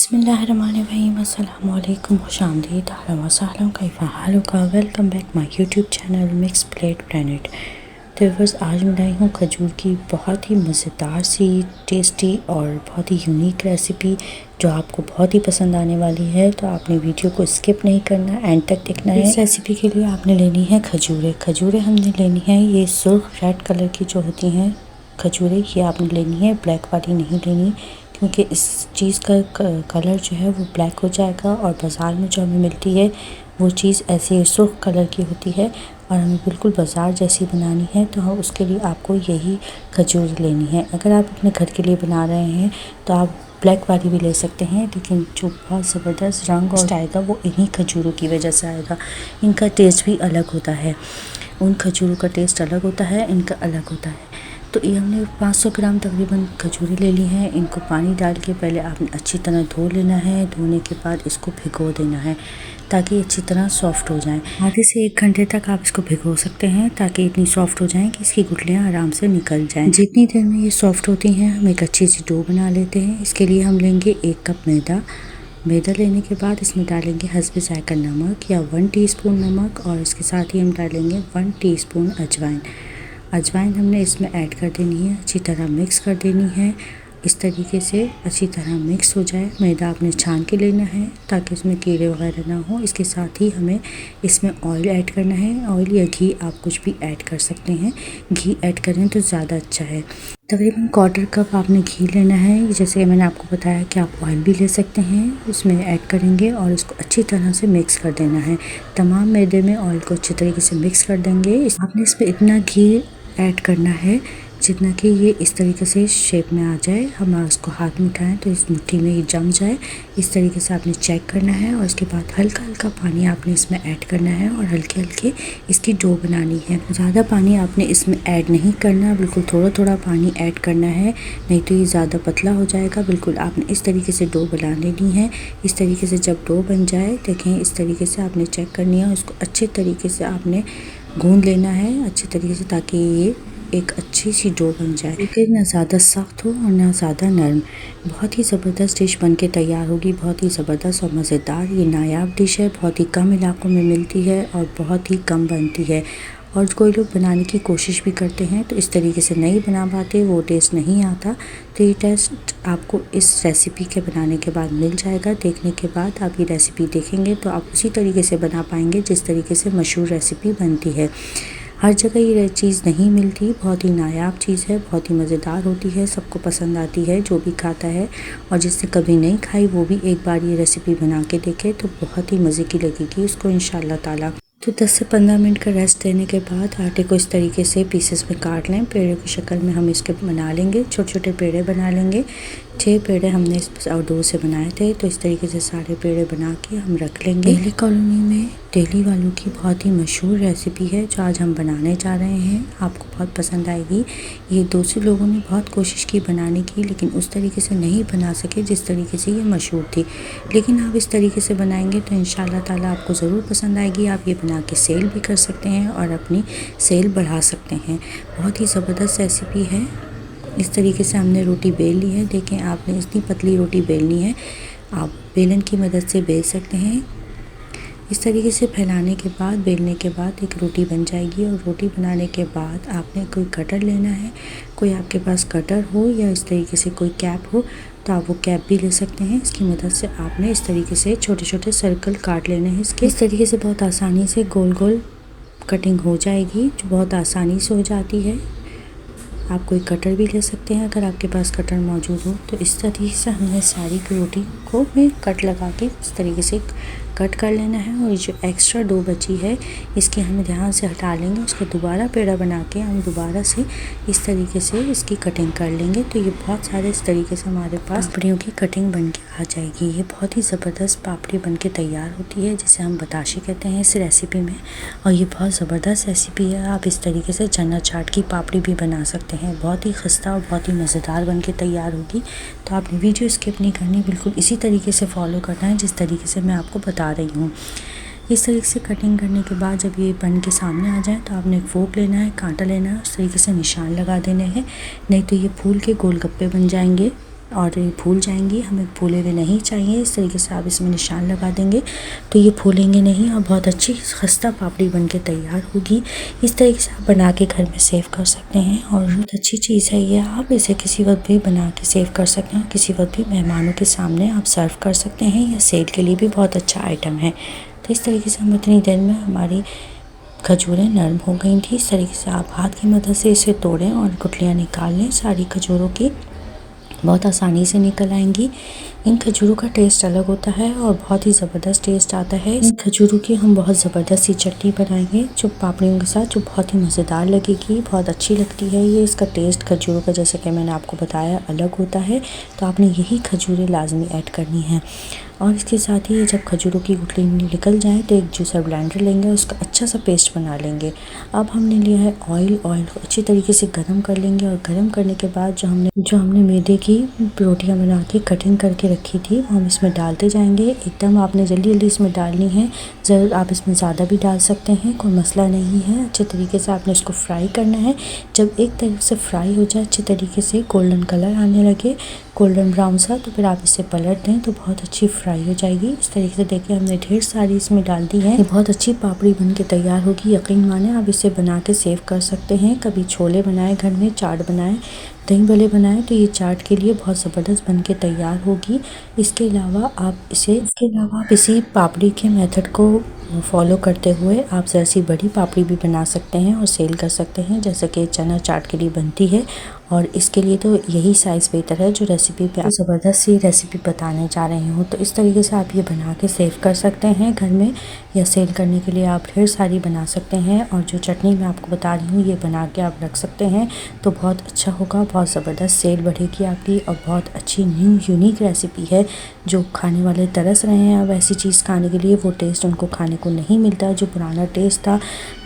बिस्मिल्लाहिर्रहमानिर्रहीम अस्सलाम वालेकुम खुशामदीद अहलन व सहलन कैफ़ा हालुका। Welcome back my YouTube channel mix plate planet. तो बस आज मैं लाई हूँ खजूर की बहुत ही मज़ेदार सी टेस्टी और बहुत ही यूनिक रेसिपी जो आपको बहुत ही पसंद आने वाली है। तो आपने वीडियो को स्किप नहीं करना, एंड तक देखना है। इस रेसिपी के लिए आपने लेनी है खजूरें हमने लेनी है ये सुर्ख रेड कलर की जो होती हैं खजूरें, ये आपने लेनी है, ब्लैक वाली नहीं लेनी, क्योंकि इस चीज़ का कलर जो है वो ब्लैक हो जाएगा और बाज़ार में जो हमें मिलती है वो चीज़ ऐसे सुर्ख कलर की होती है और हमें बिल्कुल बाज़ार जैसी बनानी है। तो हम उसके लिए आपको यही खजूर लेनी है। अगर आप अपने घर के लिए बना रहे हैं तो आप ब्लैक वाली भी ले सकते हैं, लेकिन जो बहुत ज़बरदस्त रंग और आएगा वो इन्हीं खजूरों की वजह से आएगा। इनका टेस्ट भी अलग होता है, उन खजूरों का टेस्ट अलग होता है, इनका अलग होता है। तो ये हमने 500 ग्राम तकरीबन खजूरें ले ली हैं। इनको पानी डाल के पहले आपने अच्छी तरह धो लेना है। धोने के बाद इसको भिगो देना है ताकि अच्छी तरह सॉफ़्ट हो जाएं। आधे से 1 घंटे तक आप इसको भिगो सकते हैं ताकि इतनी सॉफ़्ट हो जाएं कि इसकी गुठलियाँ आराम से निकल जाएं। जितनी देर में ये सॉफ़्ट होती हैं हम एक अच्छी सी डो बना लेते हैं। इसके लिए हम लेंगे 1 कप मैदा लेने के बाद इसमें डालेंगे हस्बे ज़ायका नमक या 1 टीस्पून नमक, और इसके साथ ही हम डालेंगे 1 टीस्पून अजवाइन हमने इसमें ऐड कर देनी है। अच्छी तरह मिक्स कर देनी है। इस तरीके से अच्छी तरह मिक्स हो जाए। मैदा आपने छान के लेना है ताकि इसमें कीड़े वगैरह ना हो। इसके साथ ही हमें इसमें ऑयल ऐड करना है। ऑयल या घी आप कुछ भी ऐड कर सकते हैं, घी ऐड करें तो ज़्यादा अच्छा है। तकरीबन 1/4 कप आपने घी लेना है। जैसे मैंने आपको बताया कि आप ऑयल भी ले सकते हैं, उसमें ऐड करेंगे और इसको अच्छी तरह से मिक्स कर देना है। तमाम मैदे में ऑयल को अच्छी तरीके से मिक्स कर देंगे। आपने इसमें इतना घी ऐड करना है जितना कि ये इस तरीके से शेप में आ जाए। हम उसको हाथ में उठाएं तो इस मुट्ठी में ये जम जाए। इस तरीके से आपने चेक करना है और इसके बाद हल्का हल्का पानी आपने इसमें ऐड करना है और हल्के हल्के इसकी डो बनानी है। ज़्यादा पानी आपने इसमें ऐड नहीं करना, बिल्कुल थोड़ा थोड़ा पानी ऐड करना है, नहीं तो ये ज़्यादा पतला हो जाएगा। बिल्कुल आपने इस तरीके से डो बना लेनी है। इस तरीके से जब डो बन जाए, देखें इस तरीके से आपने चेक करनी है। उसको अच्छे तरीके से आपने गूंद लेना है अच्छी तरीके से, ताकि ये एक अच्छी सी डो बन जाए कि ना ज़्यादा सख्त हो और ना ज़्यादा नरम। बहुत ही ज़बरदस्त डिश बनके तैयार होगी, बहुत ही ज़बरदस्त और मज़ेदार। ये नायाब डिश है, बहुत ही कम इलाकों में मिलती है और बहुत ही कम बनती है। और कोई लोग बनाने की कोशिश भी करते हैं तो इस तरीके से नहीं बना पाते, वो टेस्ट नहीं आता। तो ये टेस्ट आपको इस रेसिपी के बनाने के बाद मिल जाएगा। देखने के बाद आप ये रेसिपी देखेंगे तो आप उसी तरीके से बना पाएंगे जिस तरीके से मशहूर रेसिपी बनती है। हर जगह ये चीज़ नहीं मिलती, बहुत ही नायाब चीज़ है, बहुत ही मज़ेदार होती है, सबको पसंद आती है जो भी खाता है। और जिसने कभी नहीं खाई वो भी एक बार ये रेसिपी बना के देखे तो बहुत ही मज़े की लगेगी उसको इंशाल्लाह ताला। तो 10 से 15 मिनट का रेस्ट देने के बाद आटे को इस तरीके से पीसेस में काट लें। पेड़े की शक्ल में हम इसके बना लेंगे, छोटे छोटे पेड़े बना लेंगे। 6 पेड़े हमने इस डो से बनाए थे, तो इस तरीके से सारे पेड़े बना के हम रख लेंगे। दिल्ली कॉलोनी में दिल्ली वालों की बहुत ही मशहूर रेसिपी है जो आज हम बनाने जा रहे हैं, आपको बहुत पसंद आएगी। ये दूसरे लोगों ने बहुत कोशिश की बनाने की, लेकिन उस तरीके से नहीं बना सके जिस तरीके से ये मशहूर थी। लेकिन आप इस तरीके से बनाएंगे तो इंशाल्लाह ताला आपको ज़रूर पसंद आएगी। आप ये बना के सेल भी कर सकते हैं और अपनी सेल बढ़ा सकते हैं। बहुत ही ज़बरदस्त रेसिपी है। इस तरीके से हमने रोटी बेल ली है। देखें आपने इतनी पतली रोटी बेलनी है, आप बेलन की मदद से बेल सकते हैं। इस तरीके से फैलाने के बाद, बेलने के बाद एक रोटी बन जाएगी। और रोटी बनाने के बाद आपने कोई कटर लेना है, कोई आपके पास कटर हो या इस तरीके से कोई कैप हो तो आप वो कैप भी ले सकते हैं। इसकी मदद से आपने इस तरीके से छोटे छोटे सर्कल काट लेने हैं इसके। इस तरीके से बहुत आसानी से गोल गोल कटिंग हो जाएगी, जो बहुत आसानी से हो जाती है। आप कोई कटर भी ले सकते हैं अगर आपके पास कटर मौजूद हो। तो इस तरीके से हमने सारी रोटी को में कट लगा के इस तरीके से कट कर लेना है। और जो एक्स्ट्रा डो बची है इसकी हमें ध्यान से हटा लेंगे। उसका दोबारा पेड़ा बना के हम दोबारा से इस तरीके से इसकी कटिंग कर लेंगे। तो ये बहुत सारे इस तरीके से हमारे पास पापड़ियों की कटिंग बन के आ जाएगी। ये बहुत ही ज़बरदस्त पापड़ी बन के तैयार होती है, जिसे हम बताशे कहते हैं इस रेसिपी में। और ये बहुत ज़बरदस्त रेसिपी है। आप इस तरीके से चना चाट की पापड़ी भी बना सकते हैं, बहुत ही खस्ता और बहुत ही मज़ेदार बन के तैयार होगी। तो आपने वीडियो स्किप नहीं करनी, बिल्कुल इसी तरीके से फॉलो करना है जिस तरीके से मैं आपको बता रही हूँ। इस तरीके से कटिंग करने के बाद जब ये बन के सामने आ जाए तो आपने एक फोक लेना है, कांटा लेना है, उस तरीके से निशान लगा देने हैं, नहीं तो ये फूल के गोलगप्पे बन जाएंगे। और ये फूल जाएंगी, हमें फूले हुए नहीं चाहिए। इस तरीके से आप इसमें निशान लगा देंगे तो ये फूलेंगे नहीं और बहुत अच्छी खस्ता पापड़ी बन के तैयार होगी। इस तरीके से आप बना के घर में सेव कर सकते हैं और बहुत अच्छी चीज़ है ये। आप इसे किसी वक्त भी बना के सेव कर सकते हैं, किसी वक्त भी मेहमानों के सामने आप सर्व कर सकते हैं, या सेल के लिए भी बहुत अच्छा आइटम है। तो इस तरीके से हम इतनी देर में हमारी खजूरें नरम हो गई थी। इस तरीके से आप हाथ की मदद से इसे तोड़ें और गुठलियाँ निकाल लें सारी खजूरों की, बहुत आसानी से निकल आएंगी। इन खजूरों का टेस्ट अलग होता है और बहुत ही ज़बरदस्त टेस्ट आता है। इस खजूरों की हम बहुत ज़बरदस्त सी चटनी बनाएंगे जो पापड़ियों के साथ, जो बहुत ही मज़ेदार लगेगी, बहुत अच्छी लगती है ये। इसका टेस्ट खजूरों का, जैसे कि मैंने आपको बताया, अलग होता है। तो आपने यही खजूरें लाजमी ऐड करनी है। और इसके साथ ही जब खजूरों की गुठली निकल जाए तो एक जूसर ब्लेंडर लेंगे, उसका अच्छा सा पेस्ट बना लेंगे। अब हमने लिया है ऑयल को अच्छी तरीके से गर्म कर लेंगे और गर्म करने के बाद जो हमने मैदे की रोटियां बना के कटिंग करके रखी थी वो हम इसमें डालते जाएंगे। एकदम आपने जल्दी जल्दी इसमें डालनी है, ज़रूर आप इसमें ज़्यादा भी डाल सकते हैं, कोई मसला नहीं है। अच्छे तरीके से आपने इसको फ्राई करना है। जब एक तरफ से फ्राई हो जाए, अच्छे तरीके से गोल्डन कलर आने लगे, गोल्डन ब्राउन सा, तो फिर आप इसे पलट दें तो बहुत अच्छी फ्राई हो जाएगी। इस तरीके से देखिए हमने ढेर सारी इसमें डाल दी है। ये बहुत अच्छी पापड़ी बन के तैयार होगी, यकीन माने। आप इसे बना के सेव कर सकते हैं। कभी छोले बनाए घर में, चाट बनाए, दही बड़े बनाए, तो ये चाट के लिए बहुत ज़बरदस्त बन के तैयार होगी। इसके अलावा आप इसी पापड़ी के मेथड को फॉलो करते हुए आप ज़रा सी बड़ी पापड़ी भी बना सकते हैं और सेल कर सकते हैं, जैसे कि चना चाट के लिए बनती है। और इसके लिए तो यही साइज़ बेहतर है जो रेसिपी पे ज़बरदस्त सी रेसिपी बताने जा रही हूँ। तो इस तरीके से आप ये बना के सेव कर सकते हैं घर में, या सेल करने के लिए आप ढेर सारी बना सकते हैं। और जो चटनी मैं आपको बता रही हूँ ये बना के आप रख सकते हैं तो बहुत अच्छा होगा, बहुत ज़बरदस्त सेल बढ़ेगी आपकी। और बहुत अच्छी न्यू यूनिक रेसिपी है। जो खाने वाले तरस रहे हैं अब ऐसी चीज़ खाने के लिए, वो टेस्ट उनको खाने को नहीं मिलता जो पुराना टेस्ट था।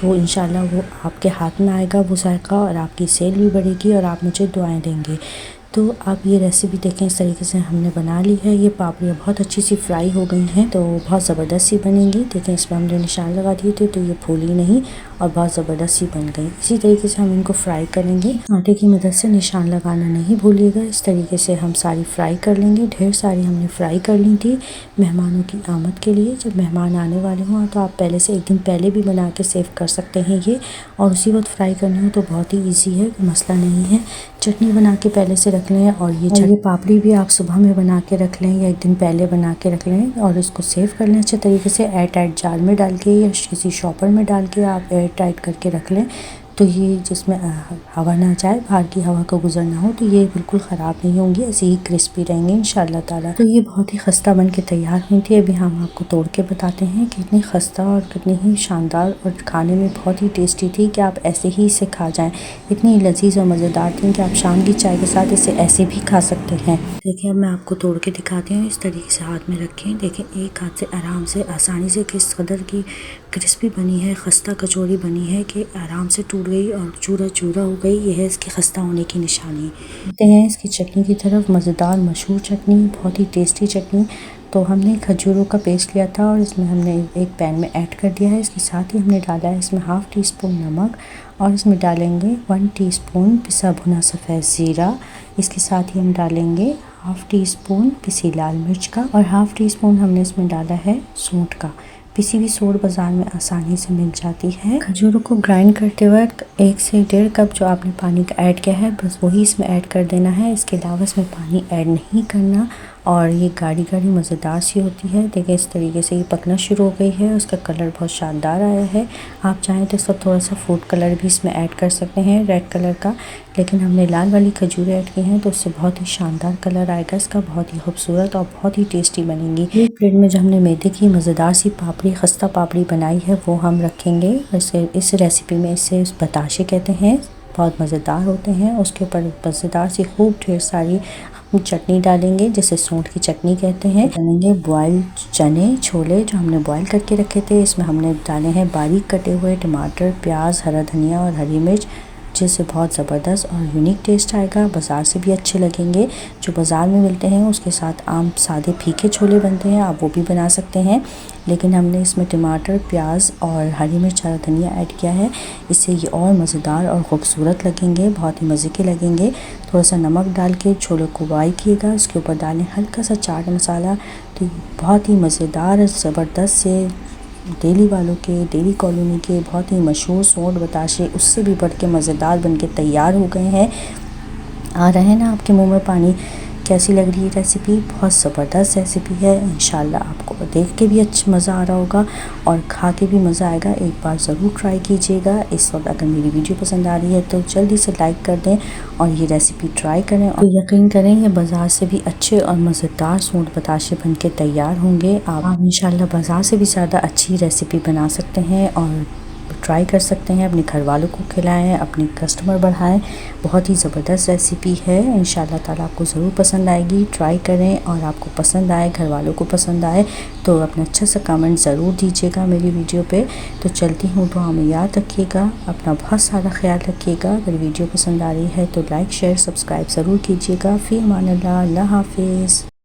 तो इंशाल्लाह वो आपके हाथ में आएगा वो जायका, और आपकी सेल भी बढ़ेगी और आप मुझे दुआएं देंगे। तो आप ये रेसिपी देखें, इस तरीके से हमने बना ली है। ये पापड़ियाँ बहुत अच्छी सी फ्राई हो गई हैं, तो बहुत ज़बरदस्त सी बनेंगी। देखें इसमें हमने निशान लगा दिए थे तो ये फूली नहीं और बहुत ज़बरदस्त सी बन गई। इसी तरीके से हम इनको फ्राई करेंगे। आटे की मदद से निशान लगाना नहीं भूलिएगा। इस तरीके से हम सारी फ्राई कर लेंगे। ढेर सारी हमने फ्राई कर ली थी मेहमानों की आमद के लिए। जब मेहमान आने वाले हों तो आप पहले से एक दिन पहले भी बना के सेव कर सकते हैं ये, और उसी वक्त फ्राई करनी हो तो बहुत ही ईजी है, मसला नहीं है। चटनी बना के पहले से रख लें, और ये पापड़ी भी आप सुबह में बना के रख लें या एक दिन पहले बना के रख लें और इसको सेव कर लें अच्छे तरीके से। एयर टाइट जार में डाल के या किसी शॉपर में डाल के आप एयर टाइट करके रख लें, तो ये जिसमें हवा ना जाए, बाहर की हवा का गुजर ना हो, तो ये बिल्कुल ख़राब नहीं होंगी, ऐसे ही क्रिस्पी रहेंगे इंशाल्लाह ताला। तो ये बहुत ही खस्ता बन के तैयार हुई थी। अभी हम आपको तोड़ के बताते हैं कितनी खस्ता और कितनी ही शानदार, और खाने में बहुत ही टेस्टी थी कि आप ऐसे ही इसे खा जाएं। इतनी लजीज और मज़ेदार थी कि आप शाम की चाय के साथ इसे ऐसे भी खा सकते हैं। देखिए अब मैं आपको तोड़ के दिखाती हूँ। इस तरीके से हाथ में रखें, देखें एक हाथ से आराम से आसानी से किस कदर की क्रिस्पी बनी है, खस्ता कचौरी बनी है कि आराम से टूट गई और चूरा चूरा हो गई। यह है इसकी खस्ता होने की निशानी। देखते हैं इसकी चटनी की तरफ। मज़ेदार मशहूर चटनी, बहुत ही टेस्टी चटनी। तो हमने खजूरों का पेस्ट लिया था और इसमें हमने एक पैन में ऐड कर दिया है। इसके साथ ही हमने डाला है इसमें हाफ़ टी स्पून नमक, और इसमें डालेंगे 1 टीस्पून पिसा भुना सफ़ेद ज़ीरा। इसके साथ ही हम डालेंगे हाफ़ टी स्पून पिसी लाल मिर्च का, और हाफ़ टी स्पून हमने इसमें डाला है सूंठ का। पिसी हुई सूंठ बाज़ार में आसानी से मिल जाती है। खजूरों को ग्राइंड करते वक्त 1 से 1.5 कप जो आपने पानी का ऐड किया है बस वही इसमें ऐड कर देना है। इसके अलावा इसमें पानी ऐड नहीं करना, और ये गाढ़ी गाढ़ी मज़ेदार सी होती है। देखिए इस तरीके से ये पकना शुरू हो गई है, उसका कलर बहुत शानदार आया है। आप चाहें तो इसका थोड़ा सा फूड कलर भी इसमें ऐड कर सकते हैं, रेड कलर का, लेकिन हमने लाल वाली खजूरें ऐड की हैं तो उससे बहुत ही शानदार कलर आएगा इसका, बहुत ही खूबसूरत और बहुत ही टेस्टी बनेंगी। एक प्लेट में जो हमने मैदे की मज़ेदार सी पापड़ी, खस्ता पापड़ी बनाई है वो हम रखेंगे। वैसे इस रेसिपी में इसे बताशे कहते हैं, बहुत मज़ेदार होते हैं। उसके ऊपर मज़ेदार सी खूब ढेर सारी चटनी डालेंगे जिसे सूंठ की चटनी कहते हैं। डालेंगे बॉयल चने छोले जो हमने बॉयल करके रखे थे। इसमें हमने डाले हैं बारीक कटे हुए टमाटर, प्याज, हरा धनिया और हरी मिर्च, जिससे बहुत ज़बरदस्त और यूनिक टेस्ट आएगा, बाज़ार से भी अच्छे लगेंगे। जो बाज़ार में मिलते हैं उसके साथ आम सादे फीके छोले बनते हैं, आप वो भी बना सकते हैं, लेकिन हमने इसमें टमाटर, प्याज और हरी मिर्च, हरा धनिया ऐड किया है। इससे ये और मज़ेदार और ख़ूबसूरत लगेंगे, बहुत ही मज़े के लगेंगे। थोड़ा सा नमक डाल के छोलों को बॉयल किएगा, उसके ऊपर डालें हल्का सा चाट मसाला, तो बहुत ही मज़ेदार ज़बरदस्त से दिल्ली वालों के, दिल्ली कॉलोनी के बहुत ही मशहूर सोंठ बताशे उससे भी बढ़ के मज़ेदार बनके तैयार हो गए हैं। आ रहे हैं ना आपके मुंह में पानी। कैसी लग रही है रेसिपी? बहुत ज़बरदस्त रेसिपी है। इंशाल्लाह आपको देख के भी अच्छा मज़ा आ रहा होगा और खा के भी मज़ा आएगा। एक बार ज़रूर ट्राई कीजिएगा। इस वक्त अगर मेरी वीडियो पसंद आ रही है तो जल्दी से लाइक कर दें और ये रेसिपी ट्राई करें, और यकीन करें ये बाज़ार से भी अच्छे और मज़ेदार सोंठ बताशे बन के तैयार होंगे। आप इंशाल्लाह बाज़ार से भी ज़्यादा अच्छी रेसिपी बना सकते हैं और ट्राई कर सकते हैं, अपने घर वालों को खिलाएं, अपने कस्टमर बढ़ाएं। बहुत ही ज़बरदस्त रेसिपी है, इंशाल्लाह ताला आपको ज़रूर पसंद आएगी। ट्राई करें और आपको पसंद आए, घर वालों को पसंद आए तो अपना अच्छा सा कमेंट ज़रूर दीजिएगा मेरी वीडियो पे। तो चलती हूँ, दुआ में याद रखिएगा, अपना बहुत सारा ख्याल रखिएगा। अगर वीडियो पसंद आ रही है तो लाइक शेयर सब्सक्राइब ज़रूर कीजिएगा। फ़ी अमान अल्लाह, अल्लाह हाफिज़।